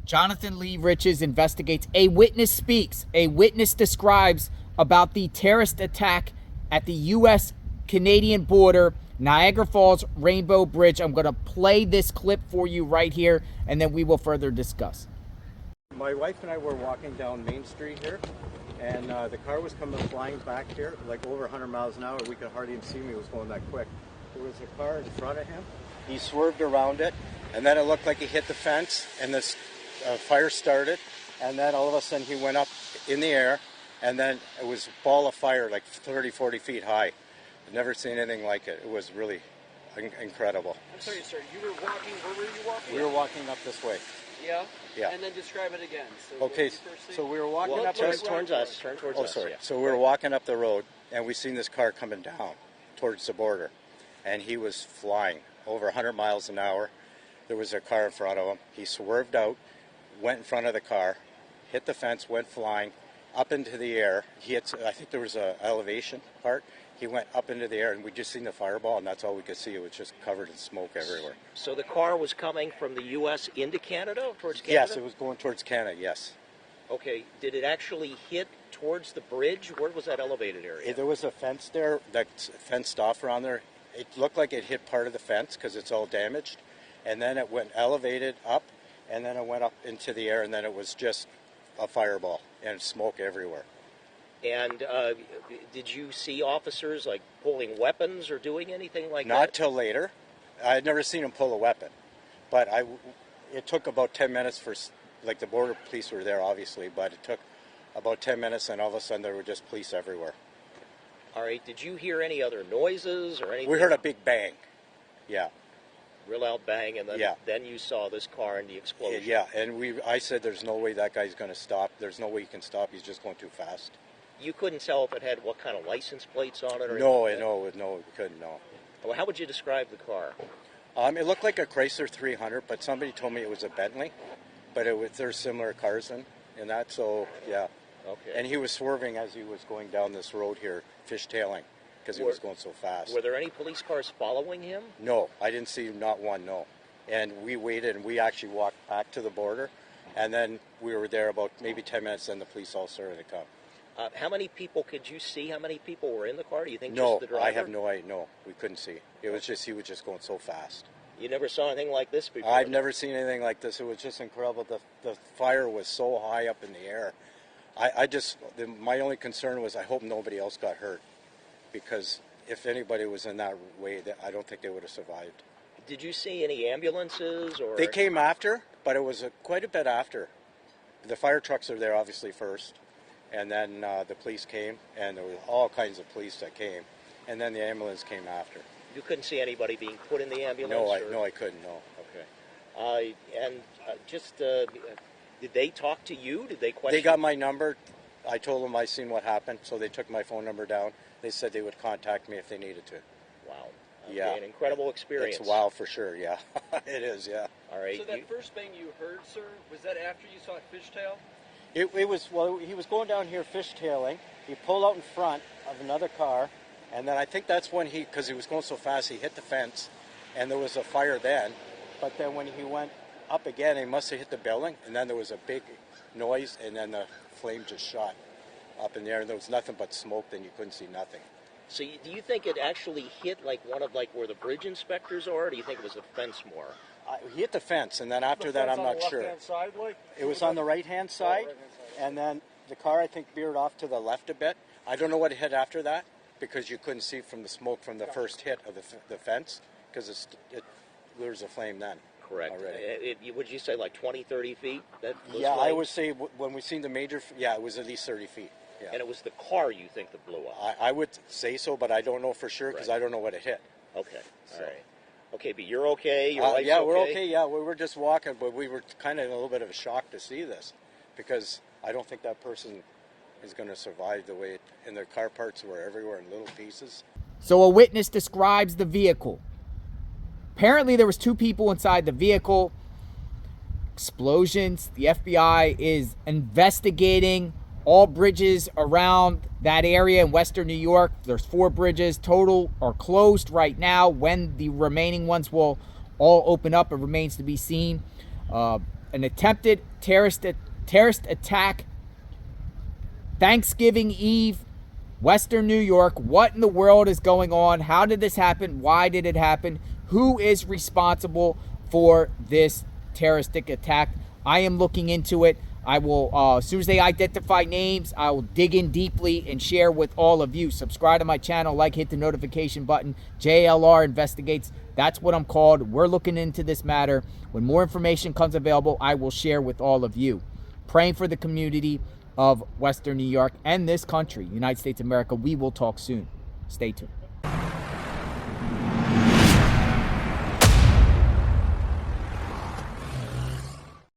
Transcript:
Jonathan Lee Riches investigates. A witness speaks. A witness describes about the terrorist attack at the U.S.-Canadian border, Niagara Falls Rainbow Bridge. I'm going to play this clip for you right here, and then we will further discuss. My wife and I were walking down Main Street here, and the car was coming flying back here, like over 100 miles an hour. We could hardly even see me. It was going that quick. There was a car in front of him. He swerved around it, and then it looked like he hit the fence, and this fire started, and then all of a sudden he went up in the air, and then it was a ball of fire like 30, 40 feet high. I've never seen anything like it. It was really incredible. I'm sorry, sir. You were walking. Where were you walking? We were walking up this way. Yeah. Yeah. And then describe it again. So Okay. So we were walking up. Turn towards us. Turn towards us. Oh, sorry. Yeah. So we were walking up the road, and we seen this car coming down towards the border, and he was flying over 100 miles an hour. There was a car in front of him. He swerved out, went in front of the car, hit the fence, went flying up into the air. He hit, I think there was a elevation part. He went up into the air, and we just seen the fireball, and that's all we could see. It was just covered in smoke everywhere. So the car was coming from the U.S. into Canada, towards Canada? Yes, it was going towards Canada, yes. Okay. Did it actually hit towards the bridge? Where was that elevated area? There was a fence there that's fenced off around there. It looked like it hit part of the fence because it's all damaged. And then it went elevated up, and then it went up into the air, and then it was just a fireball and smoke everywhere. And did you see officers like pulling weapons or doing anything like that? Not till later. I had never seen him pull a weapon, but it took about 10 minutes for, like, the border police were there obviously, but it took about 10 minutes, and all of a sudden there were just police everywhere. All right. Did you hear any other noises or anything? We heard a big bang. Yeah. Real loud bang, and then, Yeah. then you saw this car and the explosion. Yeah, and I said there's no way that guy's going to stop. There's no way he can stop. He's just going too fast. You couldn't tell if it had what kind of license plates on it or No, anything? we couldn't, no. Well, how would you describe the car? It looked like a Chrysler 300, but somebody told me it was a Bentley. But there's similar cars in that, so yeah. Okay. And he was swerving as he was going down this road here, fishtailing, because he was going so fast. Were there any police cars following him? No, I didn't see not one, no. And we waited, and we actually walked back to the border, and then we were there about maybe 10 minutes, and the police all started to come. How many people could you see? How many people were in the car? Do you think No, just the driver? I have no idea. No, we couldn't see. It was just, he was just going so fast. You never saw anything like this before? I've never seen anything like this. It was just incredible. The fire was so high up in the air. My only concern was I hope nobody else got hurt, because if anybody was in that way, I don't think they would have survived. Did you see any ambulances or? They came after, but it was quite a bit after. The fire trucks are there obviously first, and then the police came, and there were all kinds of police that came, and then the ambulance came after. You couldn't see anybody being put in the ambulance? No, I couldn't. No. Okay. Did they talk to you? Did they question? They got my number. I told them I seen what happened, so they took my phone number down. They said they would contact me if they needed to. Wow. Okay, Yeah. An incredible experience. It's wow for sure. Yeah, it is. Yeah. All right. So that first bang you heard, sir, was that after you saw a fishtail? It was, well, he was going down here fishtailing. He pulled out in front of another car, and then I think that's when because he was going so fast, he hit the fence, and there was a fire then. But then when he went up again, he must have hit the building, and then there was a big noise, and then the flame just shot up in the air, and there was nothing but smoke, then you couldn't see nothing. So do you think it actually hit like one of where the bridge inspectors are, or do you think it was the fence more? He hit the fence, and then after that, I'm not sure. Side, It was on the right-hand side, and then the car, I think, veered off to the left a bit. I don't know what hit after that, because you couldn't see from the smoke from the first hit of the fence, because there was a flame then. Correct. Already. Would you say like 20, 30 feet? Yeah, I would say when we seen the major, it was at least 30 feet. Yeah. And it was the car you think that blew up? I would say so, but I don't know for sure, because I don't know what it hit. Okay, all So. right. Okay, but you're okay? Your wife's yeah, we're okay. Yeah, we were just walking, but we were kind of in a little bit of a shock to see this, because I don't think that person is going to survive the way and their car parts were everywhere in little pieces. So a witness describes the vehicle. Apparently there was 2 people inside the vehicle. Explosions. The FBI is investigating all bridges around that area in Western New York. There's 4 bridges total are closed right now. When the remaining ones will all open up, it remains to be seen. an attempted terrorist attack, Thanksgiving Eve, Western New York. What in the world is going on? How did this happen? Why did it happen? Who is responsible for this terroristic attack? I am looking into it. I will, as soon as they identify names, I will dig in deeply and share with all of you. Subscribe to my channel, like, hit the notification button. JLR Investigates. That's what I'm called. We're looking into this matter. When more information comes available, I will share with all of you. Praying for the community of Western New York and this country, United States of America. We will talk soon. Stay tuned.